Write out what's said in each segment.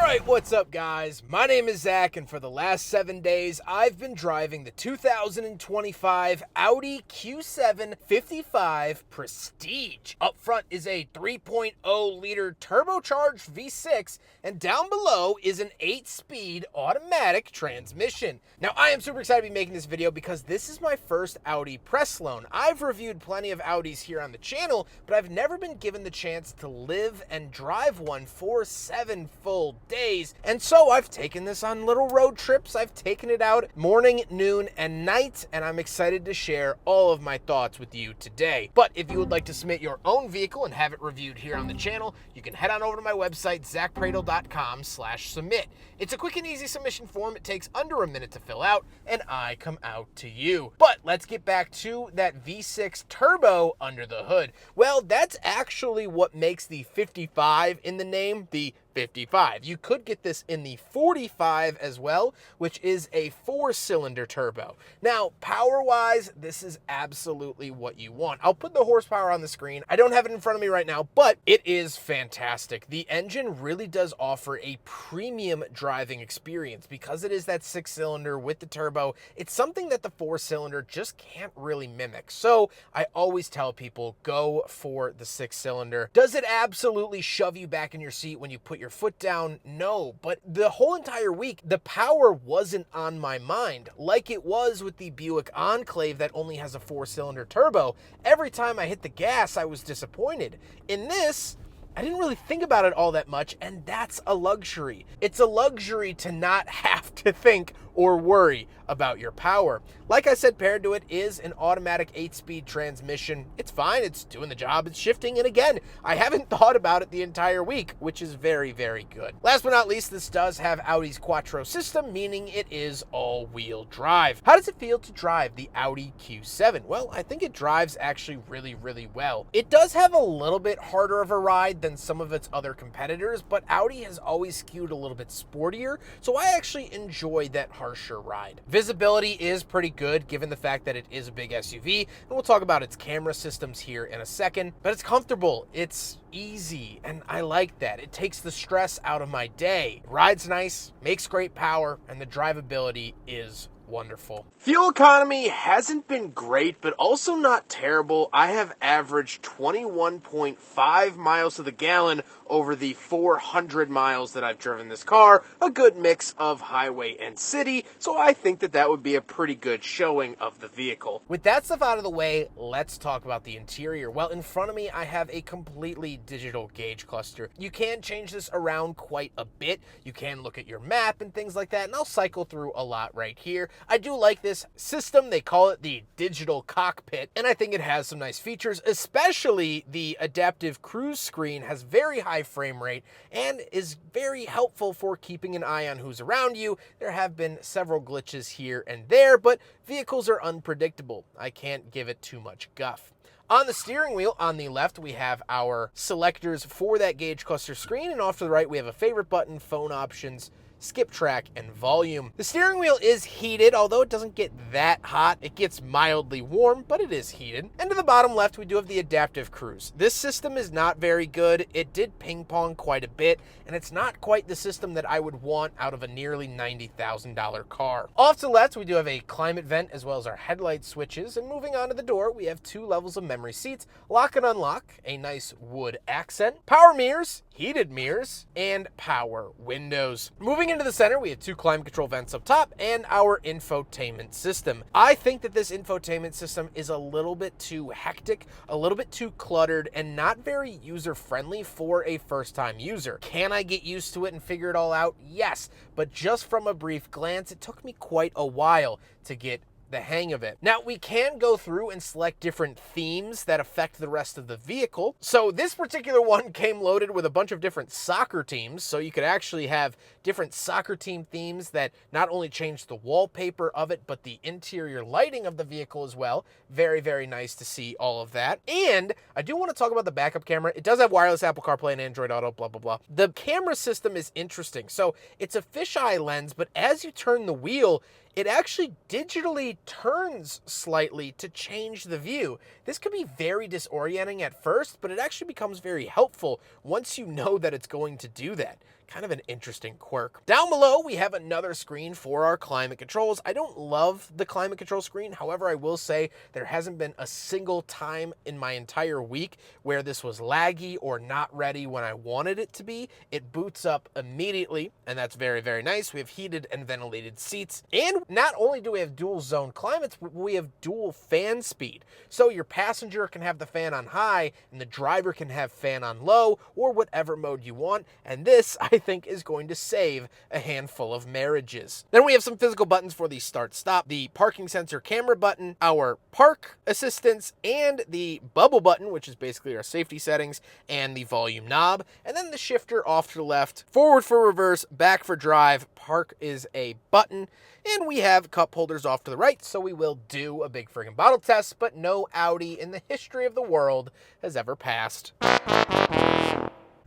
Alright, what's up guys? My name is Zack, and for the last 7 days, I've been driving the 2025 Audi Q7 55 Prestige. Up front is a 3.0-liter turbocharged V6, and down below is an 8-speed automatic transmission. Now, I am super excited to be making this video because this is my first Audi press loan. I've reviewed plenty of Audis here on the channel, but I've never been given the chance to live and drive one for 7 full days. And so I've taken this on little road trips. I've taken it out morning, noon, and night, and I'm excited to share all of my thoughts with you today. But if you would like to submit your own vehicle and have it reviewed here on the channel, you can head on over to my website, zackpradel.com/submit. It's a quick and easy submission form. It takes under a minute to fill out, and I come out to you. But let's get back to that V6 turbo under the hood. Well, that's actually what makes the 55 in the name the 55. You could get this in the 45 as well, which is a 4-cylinder turbo. Now, power-wise, this is absolutely what you want. I'll put the horsepower on the screen. I don't have it in front of me right now, but it is fantastic. The engine really does offer a premium driving experience because it is that 6-cylinder with the turbo. It's something that the 4-cylinder just can't really mimic. So I always tell people, go for the 6-cylinder. Does it absolutely shove you back in your seat when you put your foot down? No, but the whole entire week, the power wasn't on my mind like it was with the Buick Enclave that only has a 4-cylinder turbo. Every time I hit the gas, I was disappointed. In this, I didn't really think about it all that much, and that's a luxury. It's a luxury to not have to think or worry about your power. Like I said, paired to it is an automatic 8-speed transmission. It's fine, it's doing the job, it's shifting, and again, I haven't thought about it the entire week, which is very, very good. Last but not least, this does have Audi's Quattro system, meaning it is all-wheel drive. How does it feel to drive the Audi Q7? Well, I think it drives actually really, really well. It does have a little bit harder of a ride than some of its other competitors, but Audi has always skewed a little bit sportier, so I actually enjoy that harsher ride. Visibility is pretty good given the fact that it is a big SUV, and we'll talk about its camera systems here in a second, but it's comfortable, it's easy, and I like that. It takes the stress out of my day. Rides nice, makes great power, and the drivability is wonderful. Fuel economy hasn't been great, but also not terrible. I have averaged 21.5 miles to the gallon over the 400 miles that I've driven this car, a good mix of highway and city, so I think that that would be a pretty good showing of the vehicle. With that stuff out of the way, let's talk about the interior. Well, in front of me, I have a completely digital gauge cluster. You can change this around quite a bit. You can look at your map and things like that, and I'll cycle through a lot right here. I do like this system. They call it the digital cockpit, and I think it has some nice features, especially the adaptive cruise screen has very high frame rate and is very helpful for keeping an eye on who's around you. There have been several glitches here and there, but vehicles are unpredictable. I can't give it too much guff. On the steering wheel, on the left, we have our selectors for that gauge cluster screen, and off to the right, we have a favorite button, phone options, skip track, and volume. The steering wheel is heated, although it doesn't get that hot. It gets mildly warm, but it is heated. And to the bottom left, we do have the adaptive cruise. This system is not very good. It did ping pong quite a bit, and it's not quite the system that I would want out of a nearly $90,000 car. Off to the left, we do have a climate vent as well as our headlight switches, and moving on to the door, we have 2 levels of memory seats, lock and unlock, a nice wood accent, power mirrors, heated mirrors, and power windows. Moving into the center, we have 2 climate control vents up top and our infotainment system. I think that this infotainment system is a little bit too hectic, a little bit too cluttered, and not very user-friendly for a first-time user. Can I get used to it and figure it all out? Yes, but just from a brief glance, it took me quite a while to get the hang of it. Now, we can go through and select different themes that affect the rest of the vehicle. So this particular one came loaded with a bunch of different soccer teams, so you could actually have different soccer team themes that not only change the wallpaper of it, but the interior lighting of the vehicle as well. Very, very nice to see all of that. And I do want to talk about the backup camera. It does have wireless Apple CarPlay and Android Auto, blah, blah, blah. The camera system is interesting. So it's a fisheye lens, but as you turn the wheel, it actually digitally turns slightly to change the view. This could be very disorienting at first, but it actually becomes very helpful once you know that it's going to do that. Kind of an interesting quirk. Down below, we have another screen for our climate controls. I don't love the climate control screen. However, I will say there hasn't been a single time in my entire week where this was laggy or not ready when I wanted it to be. It boots up immediately, and that's very, very nice. We have heated and ventilated seats. And not only do we have dual zone climates, but we have dual fan speed. So your passenger can have the fan on high and the driver can have fan on low or whatever mode you want. And this, I think, is going to save a handful of marriages. Then we have some physical buttons for the start stop, the parking sensor camera button, our park assistance, and the bubble button, which is basically our safety settings, and the volume knob, and then the shifter off to the left, forward for reverse, back for drive, park is a button, and we have cup holders off to the right, so we will do a big friggin' bottle test, but no Audi in the history of the world has ever passed.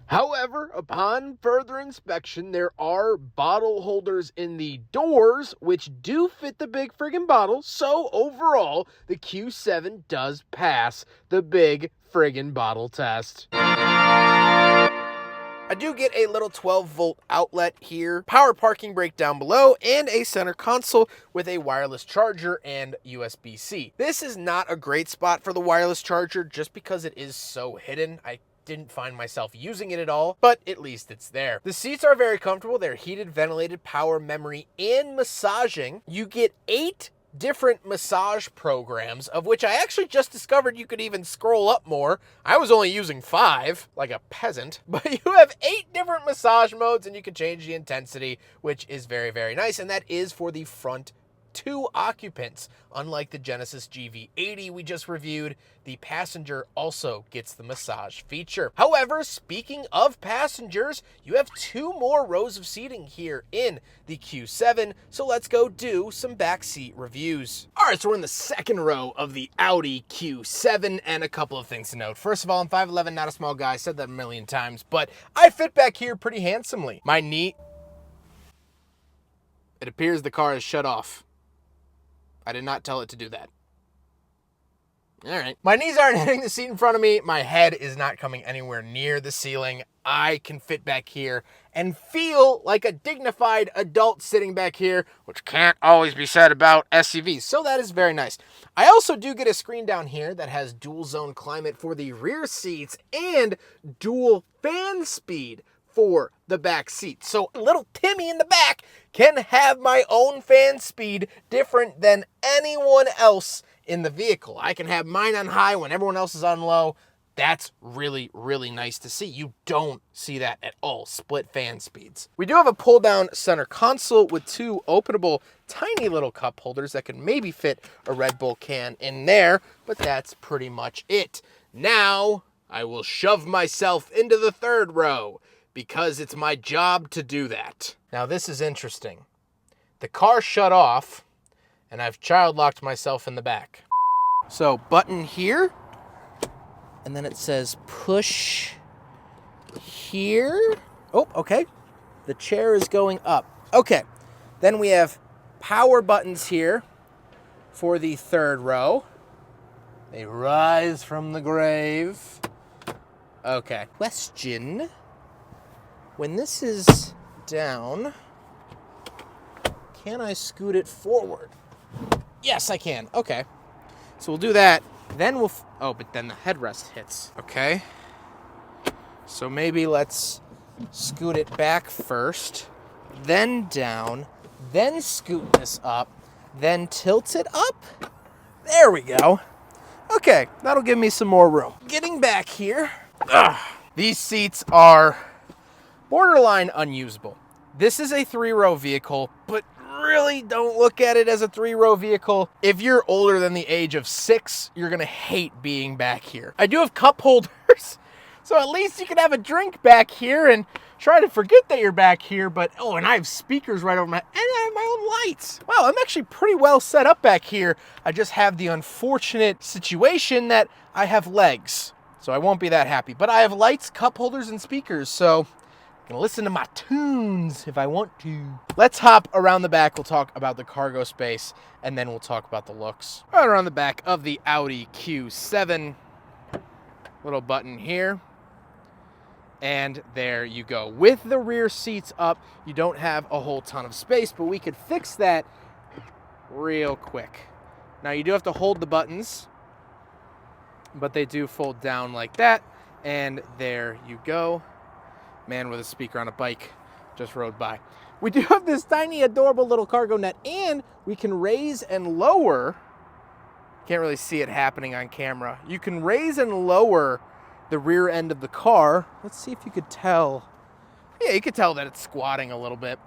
However, upon further inspection, there are bottle holders in the doors, which do fit the big friggin' bottle. So overall, the Q7 does pass the big friggin' bottle test. I do get a little 12-volt outlet here, power parking brake down below, and a center console with a wireless charger and USB-C. This is not a great spot for the wireless charger just because it is so hidden. I didn't find myself using it at all, but at least it's there. The seats are very comfortable. They're heated, ventilated, power memory, and massaging. You get 8 different massage programs, of which I actually just discovered you could even scroll up more. I was only using 5, like a peasant, but you have 8 different massage modes and you can change the intensity, which is very, very nice. And that is for the front 2 occupants. Unlike the Genesis GV80 we just reviewed, the passenger also gets the massage feature. However, speaking of passengers, you have 2 more rows of seating here in the Q7, so let's go do some backseat reviews. All right, so we're in the second row of the Audi Q7, and a couple of things to note. First of all, I'm 5'11", not a small guy. I said that a million times, but I fit back here pretty handsomely. My knee... It appears the car is shut off. I did not tell it to do that. All right. My knees aren't hitting the seat in front of me. My head is not coming anywhere near the ceiling. I can fit back here and feel like a dignified adult sitting back here, which can't always be said about SUVs. So that is very nice. I also do get a screen down here that has dual zone climate for the rear seats and dual fan speed for the back seat. So little Timmy in the back can have my own fan speed different than anyone else in the vehicle. I can have mine on high when everyone else is on low. That's really, really nice to see. You don't see that at all, split fan speeds. We do have a pull-down center console with 2 openable tiny little cup holders that can maybe fit a Red Bull can in there, but that's pretty much it. Now, I will shove myself into the third row, because it's my job to do that. Now this is interesting. The car shut off, and I've child locked myself in the back. So button here, and then it says push here. Oh, okay. The chair is going up. Okay. Then we have power buttons here for the third row. They rise from the grave. Okay. Question. When this is down, can I scoot it forward? Yes, I can. Okay. So we'll do that. Then we'll... Oh, but then the headrest hits. Okay. So maybe let's scoot it back first, then down, then scoot this up, then tilt it up. There we go. Okay, that'll give me some more room. Getting back here. These seats are borderline unusable. This is a 3-row vehicle, but really don't look at it as a 3-row vehicle. If you're older than the age of 6, you're gonna hate being back here. I do have cup holders, so at least you can have a drink back here and try to forget that you're back here, but oh, and I have speakers right over my, and I have my own lights. Wow, I'm actually pretty well set up back here. I just have the unfortunate situation that I have legs, so I won't be that happy. But I have lights, cup holders, and speakers, so Gonna listen to my tunes if I want to. Let's hop around the back. We'll talk about the cargo space, and then we'll talk about the looks. Right around the back of the Audi Q7. Little button here. And there you go. With the rear seats up, you don't have a whole ton of space, but we could fix that real quick. Now, you do have to hold the buttons, but they do fold down like that. And there you go. Man with a speaker on a bike just rode by. We do have this tiny, adorable little cargo net, and we can raise and lower. Can't really see it happening on camera. You can raise and lower the rear end of the car. Let's see if you could tell. Yeah, you could tell that it's squatting a little bit.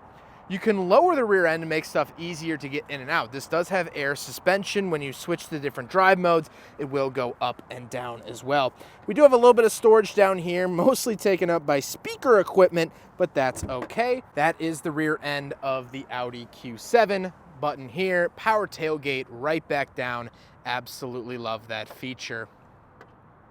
You can lower the rear end to make stuff easier to get in and out. This does have air suspension. When you switch to different drive modes, it will go up and down as well. We do have a little bit of storage down here, mostly taken up by speaker equipment, but that's okay. That is the rear end of the Audi Q7. Button here, power tailgate right back down. Absolutely love that feature.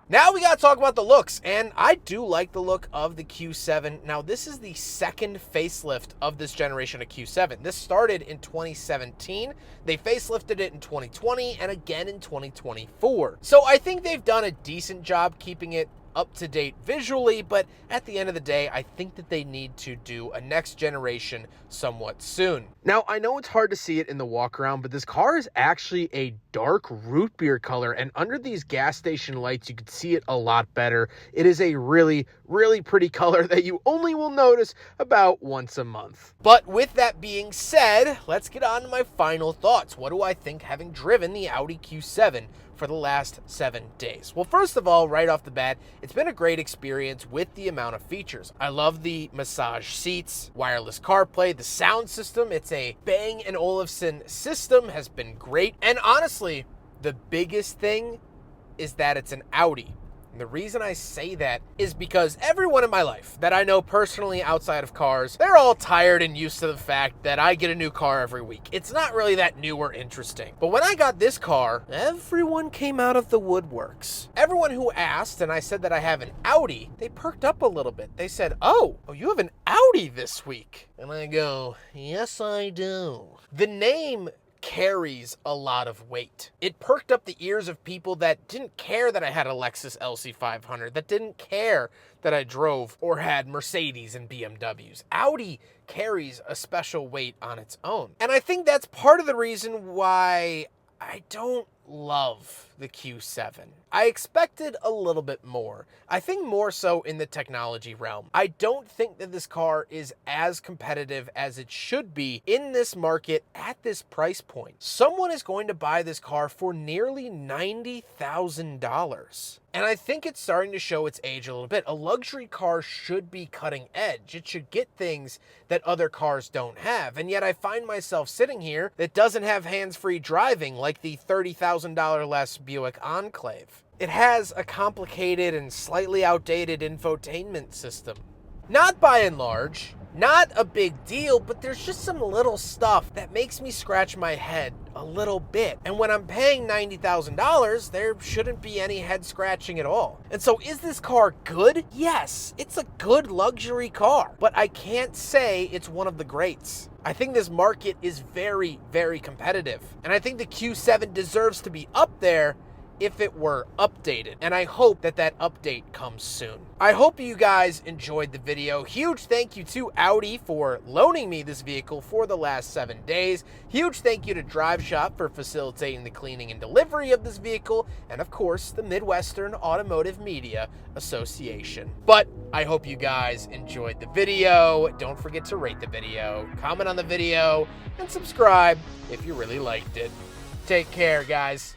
Now we gotta talk about the looks, and I do like the look of the Q7. Now, this is the second facelift of this generation of Q7. This started in 2017. They facelifted it in 2020 and again in 2024. So I think they've done a decent job keeping it up to date visually, but at the end of the day, I think that they need to do a next generation somewhat soon. Now, I know it's hard to see it in the walk around, but this car is actually a dark root beer color, and under these gas station lights, you can see it a lot better. It is a really, really pretty color that you only will notice about once a month. But with that being said, let's get on to my final thoughts. What do I think having driven the Audi Q7 for the last 7 days? Well, first of all, right off the bat, it's been a great experience with the amount of features. I love the massage seats, wireless CarPlay, the sound system. It's a Bang & Olufsen system, has been great. And honestly, the biggest thing is that it's an Audi. And the reason I say that is because everyone in my life that I know personally outside of cars, they're all tired and used to the fact that I get a new car every week. It's not really that new or interesting. But when I got this car, everyone came out of the woodworks. Everyone who asked, and I said that I have an Audi, they perked up a little bit. They said, oh, you have an Audi this week. And I go, yes, I do. The name carries a lot of weight. It perked up the ears of people that didn't care that I had a Lexus LC500, that didn't care that I drove or had Mercedes and BMWs. Audi carries a special weight on its own. And I think that's part of the reason why I don't love the Q7. I expected a little bit more. I think more so in the technology realm. I don't think that this car is as competitive as it should be in this market at this price point. Someone is going to buy this car for nearly $90,000. And I think it's starting to show its age a little bit. A luxury car should be cutting edge. It should get things that other cars don't have. And yet I find myself sitting here that doesn't have hands-free driving like the $30,000 less Buick Enclave. It has a complicated and slightly outdated infotainment system. Not by and large, not a big deal, but there's just some little stuff that makes me scratch my head a little bit. And when I'm paying $90,000, there shouldn't be any head scratching at all. And so is this car good? Yes, it's a good luxury car, but I can't say it's one of the greats. I think this market is very, very competitive. And I think the Q7 deserves to be up there if it were updated. And I hope that that update comes soon. I hope you guys enjoyed the video. Huge thank you to Audi for loaning me this vehicle for the last 7 days. Huge thank you to Drive Shop for facilitating the cleaning and delivery of this vehicle. And of course, the Midwestern Automotive Media Association. But I hope you guys enjoyed the video. Don't forget to rate the video, comment on the video, and subscribe if you really liked it. Take care, guys.